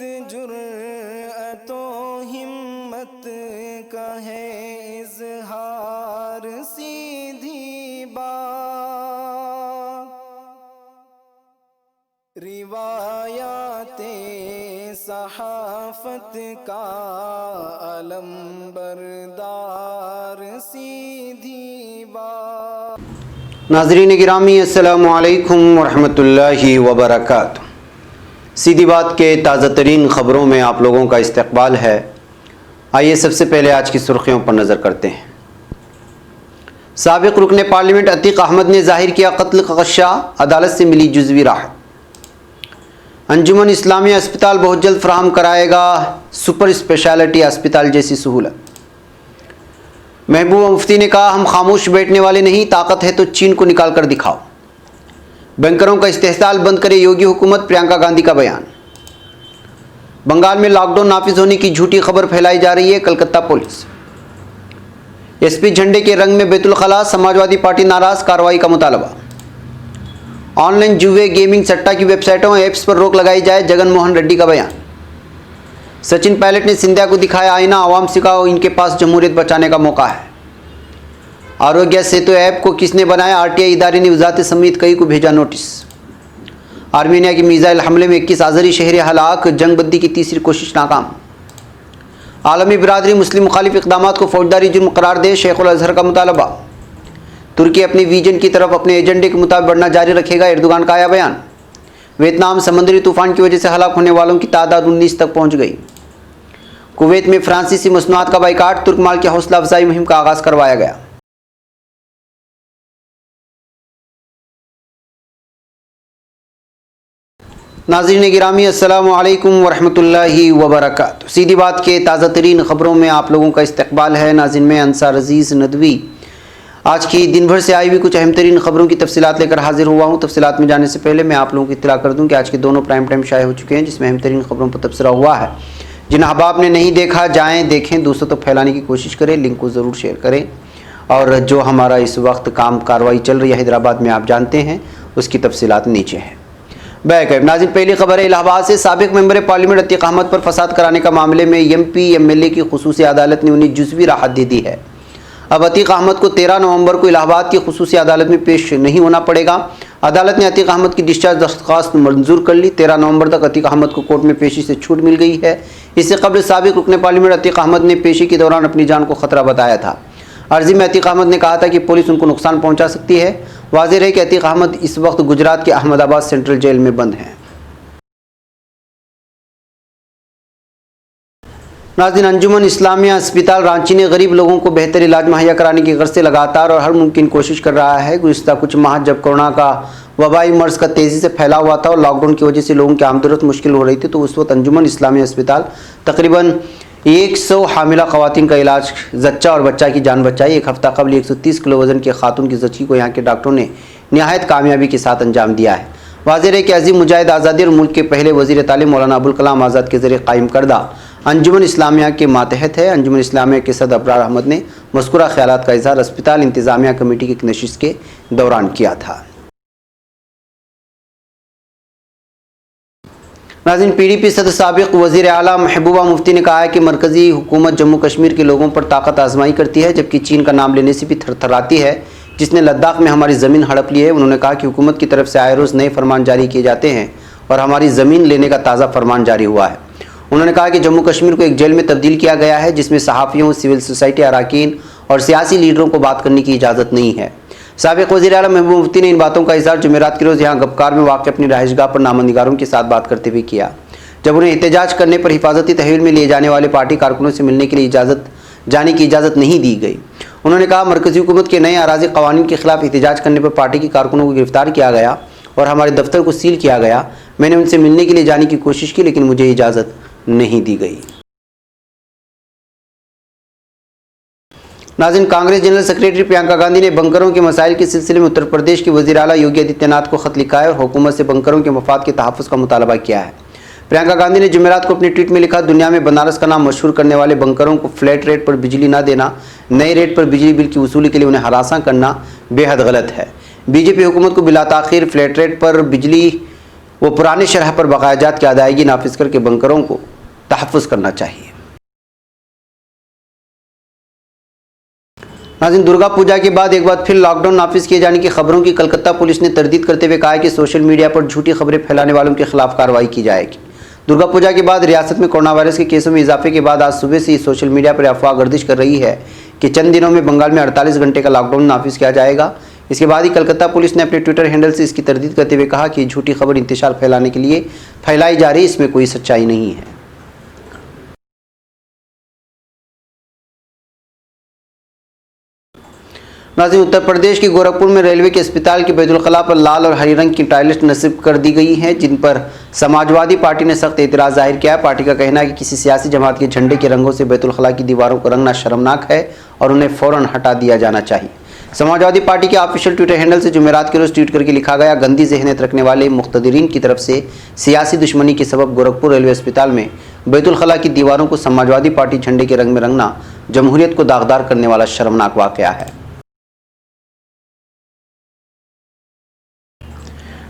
जुर्अतो हिम्मत का है इज़हार सीधी बात, रिवायाते सहाफत का अलम बरदार सीधी बात। नाज़रीन गिरामी अस्सलामु अलैकुम वरहमतुल्लाहि वबरकातुहू। सीधी बात के ताज़ा तरीन ख़बरों में आप लोगों का इस्तकबाल है। आइए सबसे पहले आज की सुर्खियों पर नज़र करते हैं। साबिक़ रुकन पार्लियामेंट अतीक अहमद ने जाहिर किया कत्ल का ख़दशा, अदालत से मिली जुज़वी राहत। अंजुमन इस्लामिया अस्पताल बहुत जल्द फराहम कराएगा सुपर स्पेशलिटी अस्पताल जैसी सहूलत। महबूबा मुफ्ती ने कहा, हम खामोश बैठने वाले नहीं, ताकत है तो चीन को निकाल कर दिखाओ। बैंकरों का इस्तेहसाल बंद करे योगी हुकूमत, प्रियंका गांधी का बयान। बंगाल में लॉकडाउन नाफिज होने की झूठी खबर फैलाई जा रही है, कलकत्ता पुलिस। एसपी झंडे के रंग में बैतुल खला, समाजवादी पार्टी नाराज, कार्रवाई का मुतालबा। ऑनलाइन जुए, गेमिंग, सट्टा की वेबसाइटों ऐप्स पर रोक लगाई जाए, जगन मोहन रेड्डी का बयान। सचिन पायलट ने सिंधिया को दिखाया आईना, आवाम से कहा इनके पास जमहूरियत बचाने का मौका है। आरोग्य सेतु ऐप को किसने बनाया, आरटीआई इदारे ने वजारत समेत कई को भेजा नोटिस। आर्मीनिया के मिसाइल हमले में 21 आज़री शहरी हलाक, जंगबंदी की तीसरी कोशिश नाकाम। आलमी बिरादरी मुस्लिम मुखालिफ इक़दामात को फौजदारी जुर्म करार दे, शेखुल अज़हर का मुतालबा। तुर्की अपनी विजन की तरफ अपने एजेंडे के मुताबिक बढ़ना जारी रखेगा, एर्दोगान का आया बयान। वियतनाम समुद्री तूफान की वजह से हलाक होने वालों की तादाद 19 तक पहुँच गई। कुवैत में फ्रांसीसी मसनूआत का बाइकाट, तुर्क माल की हौसला अफजाई मुहिम का आगाज़ करवाया गया। नाज़रीन गिरामी अस्सलामु अलैकुम वरहमतुल्लाहि वबरकातुहू। सीधी बात के ताज़ा तरीन ख़बरों में आप लोगों का इस्तकबाल है। नाज़रीन मैं अंसार अजीज़ नदवी आज की दिन भर से आई हुई कुछ अहम तरीन ख़बरों की तफसीलात लेकर हाजिर हुआ हूँ। तफसीलात में जाने से पहले मैं आप लोगों को इत्तला कर दूँ कि आज के दोनों प्राइम टाइम शाये हो चुके हैं, जिसमें अहम तरीन ख़बरों पर तबसरा हुआ है। जिन अहबाब ने नहीं देखा जाएँ देखें, दूसरों तक फैलाने की कोशिश करें, लिंक को ज़रूर शेयर करें। और जो हमारा इस वक्त काम कार्रवाई चल रही है हैदराबाद में, आप जानते हैं, उसकी तफसीलात नीचे है। नाज़रीन पहली खबर है इलाहाबाद से। साबिक़ मेंबर पार्लियामेंट अतीक अहमद पर फसाद कराने का मामले में एमपी एमएलए की खुसूसी अदालत ने उन्हें जुज़वी राहत दे दी है। अब अतीक अहमद को 13 नवंबर को इलाहाबाद की खुसूसी अदालत में पेश नहीं होना पड़ेगा। अदालत ने अतीक अहमद की डिस्चार्ज दरख्वास्त मंजूर कर ली। 13 नवंबर तक अतीक अहमद को कोर्ट में पेशी से छूट मिल गई है। इससे कबल साबिक़ रुकन पार्लियामेंट अतीक अहमद ने पेशी के दौरान अपनी जान को खतरा बताया था। अर्जी में अतीक अहमद ने कहा था कि पुलिस उनको नुकसान पहुंचा सकती है। वाज़ेह है कि अतीक अहमद इस वक्त गुजरात के अहमदाबाद सेंट्रल जेल में बंद हैं। नाज़रीन अंजुमन इस्लामिया अस्पताल रांची ने गरीब लोगों को बेहतर इलाज मुहैया कराने की गर्ज से लगातार और हर मुमकिन कोशिश कर रहा है। गुज़िश्ता कुछ माह जब कोरोना का वबाई मर्ज़ का तेज़ी से फैला हुआ था और लॉकडाउन की वजह से लोगों की आमदरफ्त मुश्किल हो रही थी, तो उस वक्त अंजुमन इस्लामिया अस्पताल तकरीबन 100 हामिला ख़वातीन का इलाज, जच्चा और बच्चा की जान बचाई। एक हफ़्ता कबल 130 किलो वज़न की खातून की ज़च्ची को यहाँ के डॉक्टरों ने नहायत कामयाबी के साथ अंजाम दिया है। वाज़ेह है कि अज़ीम मुजाहिद आज़ादी और मुल्क के पहले वज़ीर तालीम मौलाना अबुल कलाम आज़ाद के ज़रिए कायम करदा अंजुमन इस्लामिया के मातहत है। अंजुमन इस्लामिया के सदर अबरार अहमद ने मज़कूरा ख़यालात का इज़हार अस्पताल इंतज़ामिया कमेटी की एक नशिस्त के दौरान किया था। नाज़रीन पीडीपी सदर साबिक़ वज़ीर आला महबूबा मुफ्ती ने कहा है कि मरकज़ी हुकूमत जम्मू कश्मीर के लोगों पर ताकत आजमाई करती है, जबकि चीन का नाम लेने से भी थरथराती है, जिसने लद्दाख में हमारी ज़मीन हड़प ली है। उन्होंने कहा कि हुकूमत की तरफ से आए रोज़ नए फरमान जारी किए जाते हैं और हमारी ज़मीन लेने का ताज़ा फरमान जारी हुआ है। उन्होंने कहा कि जम्मू कश्मीर को एक जेल में तब्दील किया गया है, जिसमें सहाफ़ियों, सिविल सोसाइटी अरकान और सियासी लीडरों को बात करने की इजाज़त नहीं है। साबिक़ वज़ीर आला महबूबा मुफ्ती ने इन बातों का इज़हार जुमेरात के रोज़ यहाँ गब्कार में वाक़ अपनी रहायशगाह पर नामनिगारों के साथ बात करते हुए किया, जब उन्हें एहतजाज करने पर हिफाजती तहवील में लिए जाने वाले पार्टी कारकुनों से मिलने के लिए जाने की इजाज़त नहीं दी गई। उन्होंने कहा मरकज़ी हुकूमत के नए अराज़ी क़वानीन के ख़िलाफ़ एहतजाज करने पर पार्टी के कारकुनों को गिरफ़्तार किया गया और हमारे दफ्तर को सील किया गया। मैंने उनसे मिलने के लिए जाने की कोशिश की, लेकिन मुझे इजाज़त नहीं दी गई। नाज़रीन कांग्रेस जनरल सेक्रेटरी प्रियंका गांधी ने बंकरों के मसाइल के सिलसिले में उत्तर प्रदेश के वज़ीर आला योगी आदित्यनाथ को ख़त लिखा है और हुकूमत से बंकरों के मफाद के तहफ़्फ़ुज़ का मुतालबा किया है। प्रियंका गांधी ने जुमेरात को अपने ट्वीट में लिखा, दुनिया में बनारस का नाम मशहूर करने वाले बंकरों को फ्लैट रेट पर बिजली न देना, नए रेट पर बिजली बिल की वसूली के लिए उन्हें हरासा करना बेहद गलत है। बीजेपी हुकूमत को बिला ताख़ीर फ्लैट रेट पर बिजली वो पुराने शरह पर बकायाजात की अदायगी नाफिज करके बंकरों को तहफ़्फ़ुज़ करना चाहिए। नाज़रीन, दुर्गा पूजा के बाद एक बार फिर लॉकडाउन नाफिज किए जाने की खबरों की कलकत्ता पुलिस ने तरदीद करते हुए कहा है कि सोशल मीडिया पर झूठी खबरें फैलाने वालों के खिलाफ कार्रवाई की जाएगी। दुर्गा पूजा के बाद रियासत में कोरोना वायरस के केसों में इजाफे के बाद आज सुबह से ही सोशल मीडिया पर अफवाह गर्दिश कर रही है कि चंद दिनों में बंगाल में 48 घंटे का लॉकडाउन नाफिज किया जाएगा। इसके बाद ही कलकत्ता पुलिस ने अपने ट्विटर हैंडल से इसकी तरदीद करते हुए कहा कि झूठी खबर इंतशार फैलाने के लिए फैलाई जा रही, इसमें कोई सच्चाई नहीं है। नाज़रीन, उत्तर प्रदेश के गोरखपुर में रेलवे के अस्पताल के बैतुल खला पर लाल और हरी रंग की टाइल्स नसीब कर दी गई हैं, जिन पर समाजवादी पार्टी ने सख्त एतराज़ जाहिर किया है। पार्टी का कहना है कि किसी सियासी जमात के झंडे के रंगों से बैतुल खला की दीवारों को रंगना शर्मनाक है और उन्हें फ़ौरन हटा दिया जाना चाहिए। समाजवादी पार्टी के ऑफिशियल ट्विटर हैंडल से जुमेरात के रोज़ ट्वीट करके लिखा गया, गंदी ज़हनियत रखने वाले मुख्तदरीन की तरफ से सियासी दुश्मनी के सबब गोरखपुर रेलवे अस्पताल में बैतुल खला की दीवारों को समाजवादी पार्टी झंडे के रंग में रंगना जमहूरियत को दागदार करने वाला शर्मनाक वाक़या है।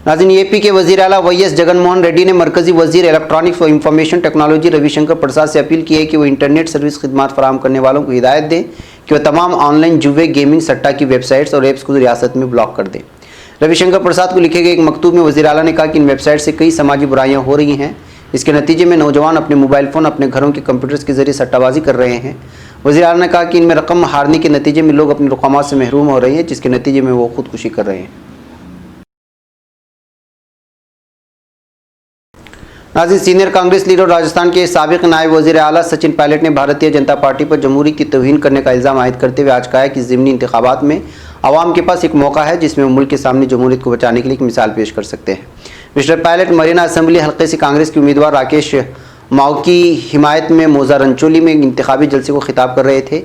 नाज़रीन, एपी के वज़ीर आला वाईएस जगनमोहन रेड्डी ने मरकज़ी वज़ीर इलेक्ट्रॉनिक्स व इंफॉर्मेशन टेक्नोलॉजी रविशंकर प्रसाद से अपील की है कि वो इंटरनेट सर्विस खिदमात फराहम करने वालों को हिदायत दें कि वह तमाम ऑनलाइन जुए, गेमिंग, सट्टा की वेबसाइट्स और ऐप्स को रियासत में ब्लॉक कर दें। रविशंकर प्रसाद को लिखे गए एक मकतूब में वज़ीर आला ने कहा कि इन वेबसाइट से कई समाजी बुराइयाँ हो रही हैं। इसके नतीजे में नौजवान अपने मोबाइल फ़ोन, अपने घरों के कंप्यूटर्स के जरिए सट्टाबाजी कर रहे हैं। वज़ीर आला ने कहा कि इनमें रकम हारने के नतीजे में लोग अपने रुकामात से महरूम हो रहे हैं, जिसके नतीजे में वो खुदकुशी कर रहे हैं। नाज़रीन, सीनियर कांग्रेस लीडर राजस्थान के साबिक नायब वज़ीर आला सचिन पायलट ने भारतीय जनता पार्टी पर जमहूरियत की तौहीन करने का इल्ज़ाम आयद करते हुए आज कहा है कि ज़िमनी इंतखाबात में आवाम के पास एक मौका है जिसमें वो मुल्क के सामने जमहूरियत को बचाने के लिए एक मिसाल पेश कर सकते हैं। मिस्टर पायलट मरीना असम्बली हल्के से कांग्रेस के उम्मीदवार राकेश माऊ की हिमायत में मौजा रंचोली में इंतखाबी जलसे को खिताब कर रहे थे।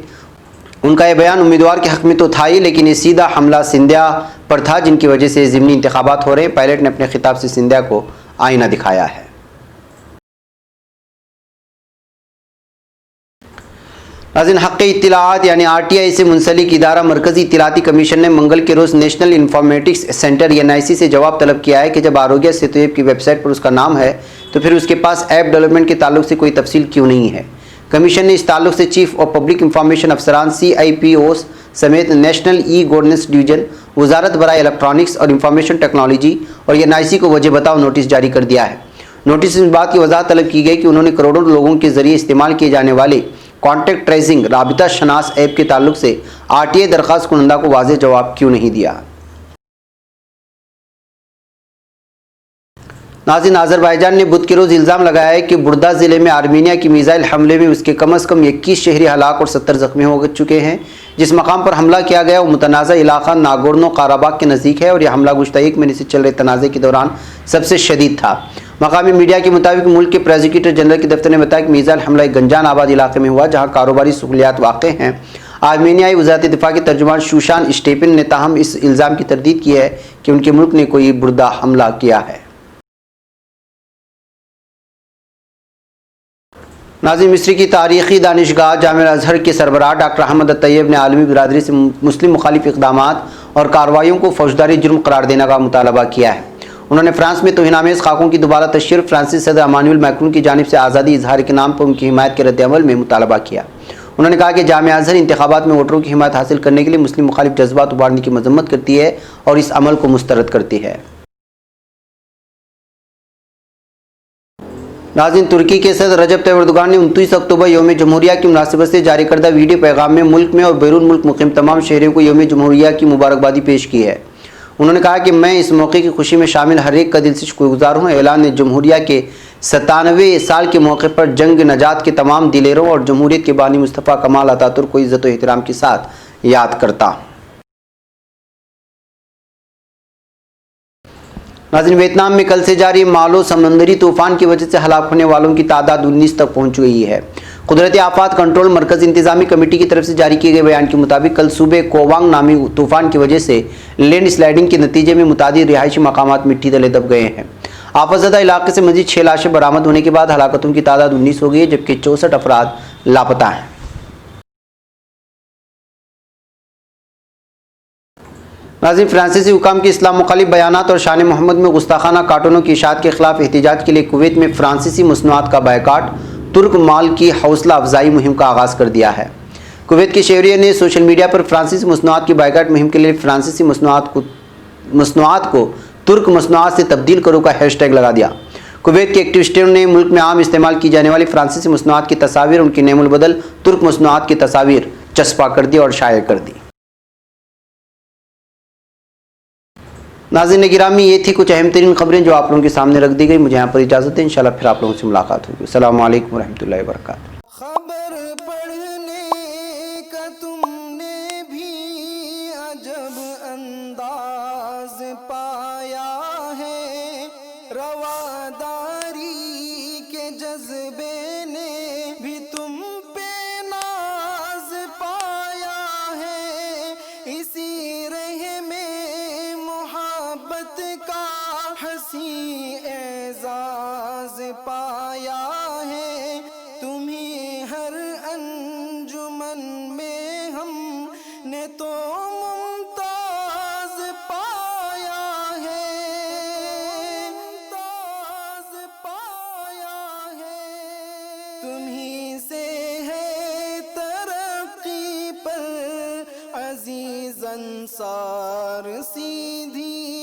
उनका यह बयान उम्मीदवार के हक़ में तो था ही, लेकिन ये सीधा हमला सिंधिया पर था, जिनकी वजह से ज़िमनी इंतखाबात हो रहे हैं। पायलट ने अपने खिताब से सिंधिया को आईना दिखाया है। नाज़रीन, हक़ इत्तिलाआत यानी RTI से मुंसलिक इदारा मरकज़ी इत्तिलाती कमीशन ने मंगल के रोज़ नेशनल इंफॉर्मेटिक्स सेंटर NIC से जवाब तलब किया है कि जब आरोग्य सेतु ऐप की वेबसाइट पर उसका नाम है तो फिर उसके पास ऐप डेवलपमेंट के ताल्लुक से कोई तफसील क्यों नहीं है। कमीशन ने इस ताल्लुक से चीफ ऑफ पब्लिक इंफॉर्मेशन अफसरान CIPOs समेत नेशनल गवर्नेंस डिवीजन, वजारत बराए इलेक्ट्रॉनिक्स और इंफॉर्मेशन टेक्नोलॉजी और NIC को वजह बताओ नोटिस जारी कर दिया है। नोटिस में इस बात की वजाहत तलब की गई कि उन्होंने करोड़ों लोगों के जरिए इस्तेमाल किए जाने वाले कॉन्टैक्ट ट्रेसिंग राबिता शनास ऐप के ताल्लुक से RTI दरख्वास्त कुनंदा को वाज़ेह जवाब क्यों नहीं दिया। नाज़रीन, अज़रबैजान ने बुध के रोज़ इल्ज़ाम लगाया है कि बुर्दा ज़िले में आर्मीनिया की मिसाइल हमले में उसके कम अज़ कम 21 शहरी हलाक और 70 ज़ख्मी हो चुके हैं। जिस मकाम पर हमला किया गया वो मुतनाज़ा इलाका नागोर्नो काराबाग के नज़दीक है और यह हमला गुज़श्ता 1 महीने से चल रहे तनाज़े के दौरान सबसे शदीद था। मकामी मीडिया के मुताबिक मुल्क के प्रोसिक्यूटर जनरल के दफ्तर ने बताया कि मिसाइल हमला एक गंजान आबाद इलाके में हुआ जहाँ कारोबारी सहूलियात वाक़ हैं। आर्मीनियाई वज़ारत दिफ़ा के तर्जुमान शूशान स्टेपिन ने ताहम इस इल्ज़ाम की तरदीद की है कि उनके मुल्क ने कोई बुर्दा हमला किया है। नाज़रीन, मिस्र की तारीख़ी दानिशगाह जामिया अज़हर के सरबराह डॉक्टर अहमद तैयब ने आलमी बिरादरी से मुस्लिम मुखालिफ इक़दामात और कार्रवाइयों को फौजदारी जुर्म करार देने का मुतालबा किया है। उन्होंने फ्रांस में तौहीनामेज़ खाकों की दोबारा तशहीर फ्रांसीसी सदर इमानुएल मैक्रोन की जानिब से आज़ादी इजहार के नाम पर उनकी हिमायत के रद्द-ए-अमल में मुतालबा किया। उन्होंने कहा कि जामिया अज़हर इंतखाबात में वोटरों की हिमायत हासिल करने के लिए मुस्लिम मुखालिफ जज्बात उभारने की मजम्मत करती है और इस अमल को मुस्तरद करती है। नाज़रीन, तुर्की के सदर रजब तैयब एर्दोगान ने 29 अक्टूबर यौम जमहूरिया की मुनासिबत से जारी करदा वीडियो पैगाम में मुल्क में और बैरून मुल्क मुक़ीम तमाम शहरियों को यौम जमहूरिया की मुबारकबादी पेश की है। उन्होंने कहा कि मैं इस मौके की खुशी में शामिल हर एक का दिल से शुक्रगुजार हूँ। ऐलान जमहूरिया के 97वें साल के मौके पर जंग नजात के तमाम दिलेरों और जमहूरियत के बानी मुस्तफ़ा कमाल अतातुर्क को इज़्ज़त व एहतराम के साथ याद करता हूँ। नाज़रीन, वियतनाम में कल से जारी मालो समंदरी तूफ़ान की वजह से हलाक होने वालों की तादाद 19 तक पहुँच गई है। कुदरती आफात कंट्रोल मरकज़ इंतज़ामी कमेटी की तरफ से जारी किए गए बयान के मुताबिक कल सुबह कोवांग नामी तूफ़ान की वजह से लैंड स्लाइडिंग के नतीजे में मुतादिद रिहायशी मकामात मिट्टी तले दब गए हैं। आफतज़दा इलाके से मज़ीद 6 लाशें बरामद होने के बाद हलाकतों की तादाद 19 हो गई है, जबकि 64 अफराद लापता हैं। नाज़रीन, फ्रांसीसी हुकाम की इस्लाम मुखालिफ बयानात और शान मोहम्मद में गुस्ताखाना कार्टूनों की इशाअत के खिलाफ एहतिजाज के लिए कुवैत में फ्रांसीसी मसनूआत का बायकाट, तुर्क माल की हौसला अफजाई मुहिम का आगाज़ कर दिया है। कुवैत के शहरियों ने सोशल मीडिया पर फ्रांसीसी मसनूआत की बायकाट मुहिम के लिए फ्रांसीसी मसनूआत को तुर्क मसनूआत से तब्दील करो का हैशटैग लगा दिया। कुवैत के एक्टिविस्टों ने मुल्क में आम इस्तेमाल की जाने वाली फ्रांसीसी मसनूआत की तस्वीर उनकी नेमुल बदल तुर्क मसनूआत की तस्वीर चस्पा कर दी और शाया कर दी। नाज़रीन गिरामी, ये थी कुछ अहम तरीन खबरें जो आप लोगों के सामने रख दी गई। मुझे यहाँ पर इजाज़त है, इंशाल्लाह फिर आप लोगों से मुलाकात होगी। अस्सलामु अलैकुम रहमतुल्लाहि व बरकातहू। खबर पढ़ने का तुमने भी अजब अंदाज पाया है, रवादारी के जज्बे ने भी तुम पे नाज पाया है, इसी रह में मोहब्बत का हंसी एजाज पाया है, तुम्हें हर अंजुमन में हमने तो मुमताज पाया है, मुमताज पाया है, तुम्हीं से है तरक्की पर अजीज अंसार सीधी